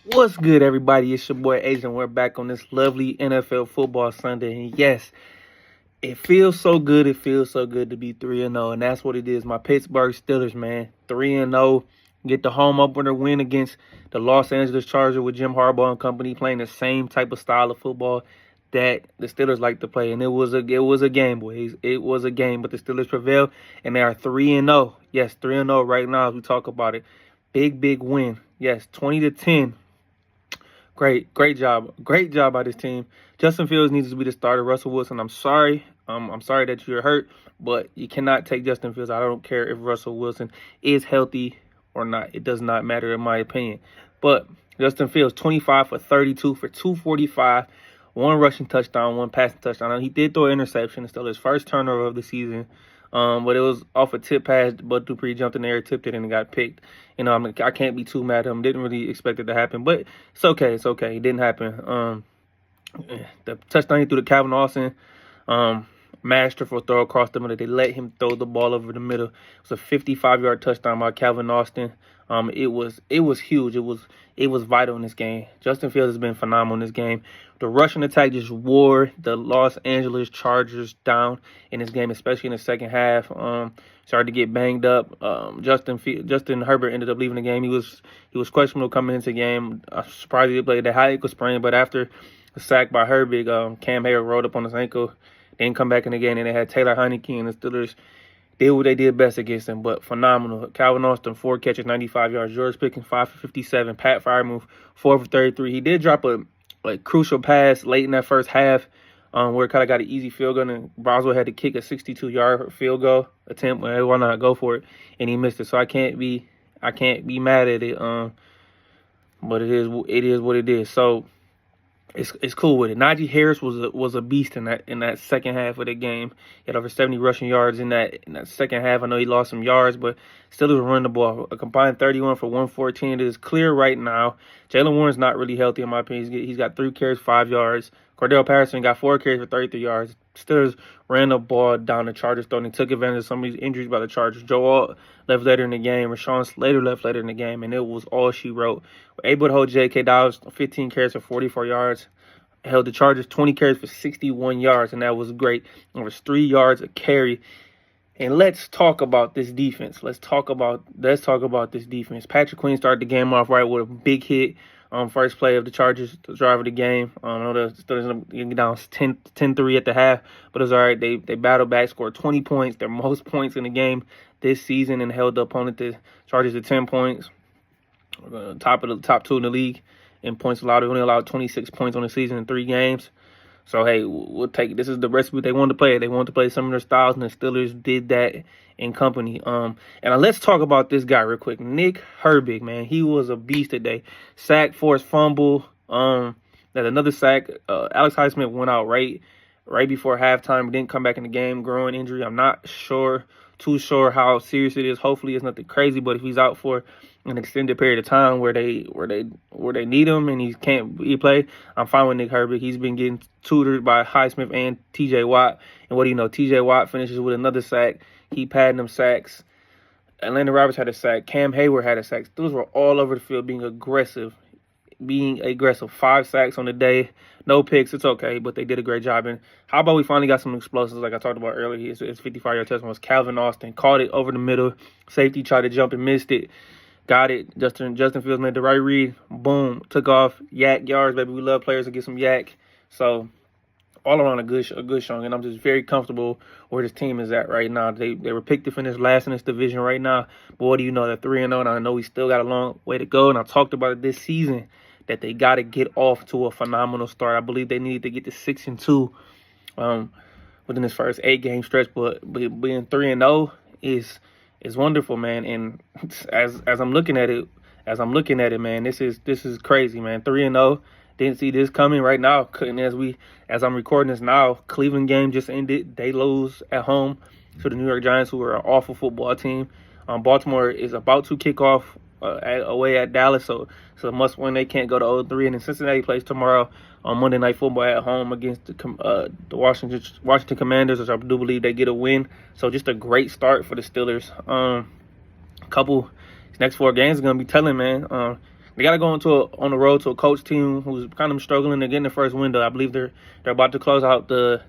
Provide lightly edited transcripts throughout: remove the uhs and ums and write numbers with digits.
What's good, everybody? It's your boy Asian. We're back on this lovely NFL football Sunday. And yes, it feels so good. It feels so good to be 3-0. And that's what it is. My Pittsburgh Steelers, man. 3-0. Get the home opener win against the Los Angeles Chargers with Jim Harbaugh and company playing the same type of style of football that the Steelers like to play. And it was a game, boys. It was a game, but the Steelers prevailed, and they are 3-0. Yes, 3-0 right now as we talk about it. Big win. Yes, 20-10. Great job. Great job by this team. Justin Fields needs to be the starter. Russell Wilson, I'm sorry. I'm sorry that you're hurt, but you cannot take Justin Fields. I don't care if Russell Wilson is healthy or not. It does not matter in my opinion. But Justin Fields, 25 for 32 for 245, one rushing touchdown, one passing touchdown. He did throw an interception. It's still his first turnover of the season. But it was off a tip pass. Bud Dupree jumped in the air, tipped it, and it got picked. I can't be too mad at him. Didn't really expect it to happen, but it's okay. It's okay. It didn't happen. The touchdown he threw to Calvin Austin, masterful throw across the middle. They let him throw the ball over the middle. It was a 55-yard touchdown by Calvin Austin. It was huge. It was vital in this game. Justin Fields has been phenomenal in this game. The rushing attack just wore the Los Angeles Chargers down in this game, especially in the second half. Started to get banged up. Justin Herbert ended up leaving the game. He was questionable coming into the game. I'm surprised he played that high ankle sprain, but after a sack by Herbig, Cam Hayward rolled up on his ankle. They didn't come back in the game, and they had Taylor Heineke, and the Steelers did what they did best against them, but phenomenal. Calvin Austin, 4 catches, 95 yards. George Pickens, 5 for 57. Pat Freiermuth, 4 for 33. He did drop a crucial pass late in that first half where it kind of got an easy field goal, and Boswell had to kick a 62-yard field goal attempt. Why not go for it? And he missed it. So I can't be mad at it. But it is what it is. So it's cool with it. Najee Harris was a beast in that second half of the game. He had over 70 rushing yards in that second half. I know he lost some yards, but still was running the ball. A combined 31 for 114. It is clear right now. Jaylen Warren's not really healthy in my opinion. He's got 3 carries, 5 yards. Cordell Patterson got 4 carries for 33 yards. Steelers ran the ball down the Chargers' throat and took advantage of some of these injuries by the Chargers. Joe Alt left later in the game. Rashawn Slater left later in the game, and it was all she wrote. We're able to hold J.K. Dobbins 15 carries for 44 yards. Held the Chargers 20 carries for 61 yards, and that was great. It was 3 yards a carry. And let's talk about this defense. Let's talk about this defense. Patrick Queen started the game off right with a big hit. First play of the Chargers, the drive of the game. I know the Steelers ended up down 10-3 at the half, but it was all right. They battled back, scored 20 points, their most points in the game this season, and held the opponent, the Chargers, to 10 points. Top 2 in the league in points allowed. They only allowed 26 points on the season in 3 games. So, hey, we'll take it. This is the recipe they wanted to play. They wanted to play some of their styles, and the Steelers did that in company. And let's talk about this guy real quick. Nick Herbig, man. He was a beast today. Sack, forced fumble. There's another sack. Alex Highsmith went out right before halftime. Didn't come back in the game. Growing injury. I'm not too sure how serious it is. Hopefully it's nothing crazy, but if he's out for an extended period of time where they need him and he can't play, I'm fine with Nick Herbig. He's been getting tutored by Highsmith and T.J. Watt. And what do you know? T.J. Watt finishes with another sack. He padding them sacks. Atlanta Roberts had a sack. Cam Hayward had a sack. Those were all over the field being aggressive. 5 sacks on the day. No picks. It's okay, but they did a great job. And how about we finally got some explosives like I talked about earlier? His 55-yard touchdown was Calvin Austin. Caught it over the middle. Safety tried to jump and missed it. Got it. Justin Fields made the right read. Boom. Took off. Yak yards, baby. We love players that get some yak. So all around a good showing. And I'm just very comfortable where this team is at right now. They were picked to finish last in this division right now. But what do you know? They're 3-0, and I know we still got a long way to go. And I talked about it this season that they got to get off to a phenomenal start. I believe they needed to get to 6-2 within this first 8-game stretch. But being 3-0 is wonderful, man. And as I'm looking at it, man, this is crazy, man. 3-0. Didn't see this coming right now. And as I'm recording this now, Cleveland game just ended. They lose at home to the New York Giants, who are an awful football team. Baltimore is about to kick off away at Dallas, so a must win. They can't go to 0-3. And then Cincinnati plays tomorrow on Monday Night Football at home against the Washington Commanders, which I do believe they get a win. So just a great start for the Steelers. Next 4 games are gonna be telling, man. they got to go on the road to a coach team who's kind of struggling to get in the first window. I believe they're about to close out the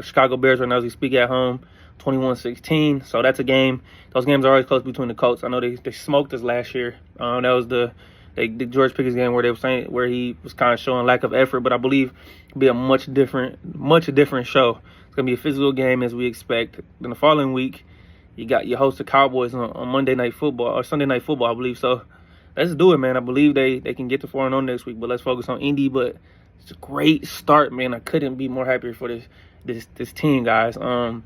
Chicago Bears right now as we speak at home, 21-16. So that's a game. Those games are always close between the Colts. I know they smoked us last year. That was the George Pickens game where they were saying where he was kind of showing lack of effort, but I believe it'll be a much different show. It's gonna be a physical game as we expect. Then the following week, you host the Cowboys on Monday Night Football or Sunday Night Football, I believe. So let's do it, man. I believe they can get to 4-0 next week, but let's focus on Indy. But it's a great start, man. I couldn't be more happier for this team, guys. And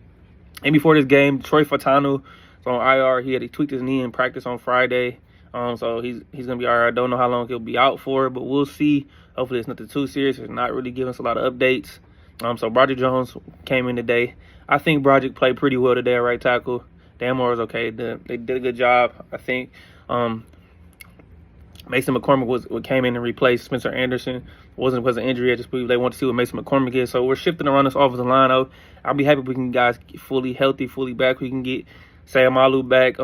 before this game, Troy Fautanu is on IR. He tweaked his knee in practice on Friday. So he's gonna be all right. I don't know how long he'll be out for, but we'll see. Hopefully it's nothing too serious. It's not really giving us a lot of updates. So Broderick Jones came in today. I think Broderick played pretty well today at right tackle. Dan Moore was okay. They did a good job. I think Mason McCormick came in and replaced Spencer Anderson. It wasn't because of injury. I just believe they want to see what Mason McCormick is. So we're shifting around this offensive line. I'll be happy if we can guys get fully healthy, fully back. We can get Sam Alou back.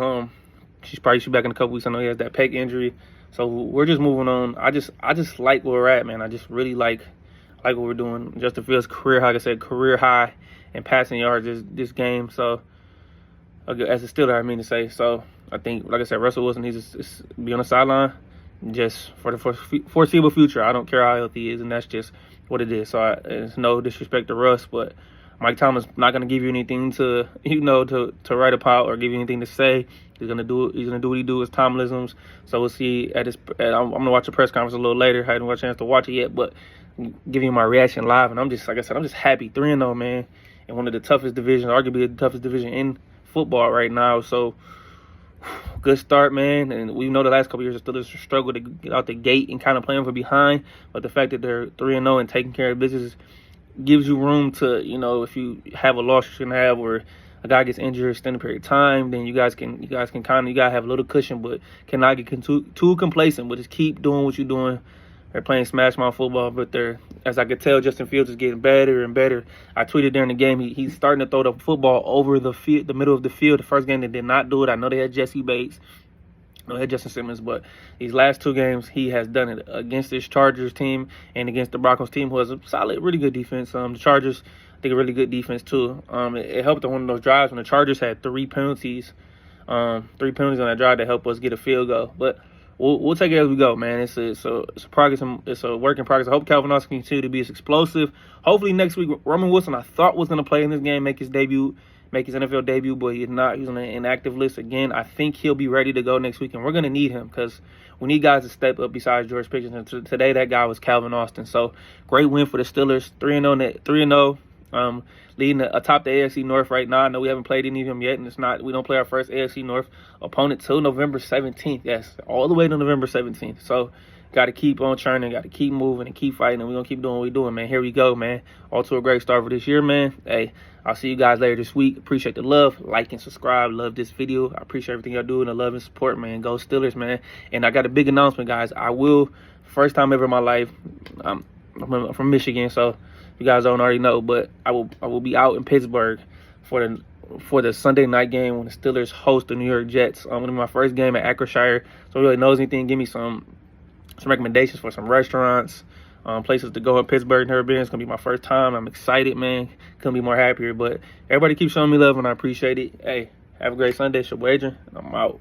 She's probably should be back in a couple weeks. I know he has that pec injury. So we're just moving on. I just like where we're at, man. I just really like what we're doing. Justin Fields' career, like I said, career high in passing yards this game. So as a Steeler, I mean to say. So I think, like I said, Russell Wilson needs to be on the sideline just for the foreseeable future. I don't care how healthy he is, and that's just what it is. So it's no disrespect to Russ, but Mike Tomlin's not going to give you anything to write about or give you anything to say. He's gonna do what he do. It's Tomlinisms. So we'll see I'm gonna watch the press conference a little later. I haven't got a chance to watch it yet, but giving you my reaction live. And I'm just, like I said, I'm just happy. 3-0, man, in one of the toughest divisions, arguably the toughest division in football right now. So good start, man. And we know the last couple years, the Steelers struggled to get out the gate and kind of playing from behind. But the fact that they're 3-0 and taking care of business gives you room to, if you have a loss you shouldn't have, or a guy gets injured extended period of time, then you guys can kind of have a little cushion, but cannot get too complacent. But just keep doing what you're doing. They're playing smash mouth football, but as I could tell, Justin Fields is getting better and better. I tweeted during the game, he's starting to throw the football over the middle of the field. The first game they did not do it. I know they had Jesse Bates. No, they had Justin Simmons, but these last two games, he has done it against this Chargers team and against the Broncos team, who has a solid, really good defense. The Chargers, I think, a really good defense, too. It helped on one of those drives when the Chargers had three penalties on that drive to help us get a field goal. But we'll take it as we go, man. It's a progress. It's a work in progress. I hope Calvin Austin can continue to be as explosive. Hopefully next week, Roman Wilson, I thought was going to play in this game, make his NFL debut, but he's not. He's on an inactive list again. I think he'll be ready to go next week, and we're going to need him because we need guys to step up besides George Pickens. And today, that guy was Calvin Austin. So, great win for the Steelers, 3-0, leading atop the AFC North right now. I know we haven't played any of them yet, and we don't play our first AFC North opponent till November 17th. Yes, all the way to November 17th. So, got to keep on churning, got to keep moving and keep fighting, and we're going to keep doing what we're doing, man. Here we go, man. All to a great start for this year, man. Hey, I'll see you guys later this week. Appreciate the love. Like and subscribe. Love this video. I appreciate everything y'all do and the love and support, man. Go Steelers, man. And I got a big announcement, guys. First time ever in my life, I'm from Michigan, so you guys don't already know, but I will be out in Pittsburgh for the Sunday night game when the Steelers host the New York Jets. Going to be my first game at Acrisure. So if really knows anything, give me some recommendations for some restaurants, places to go in Pittsburgh. Never been. It's going to be my first time. I'm excited, man. Couldn't be more happier. But everybody keep showing me love, and I appreciate it. Hey, have a great Sunday. It's your boy Adrian, and I'm out.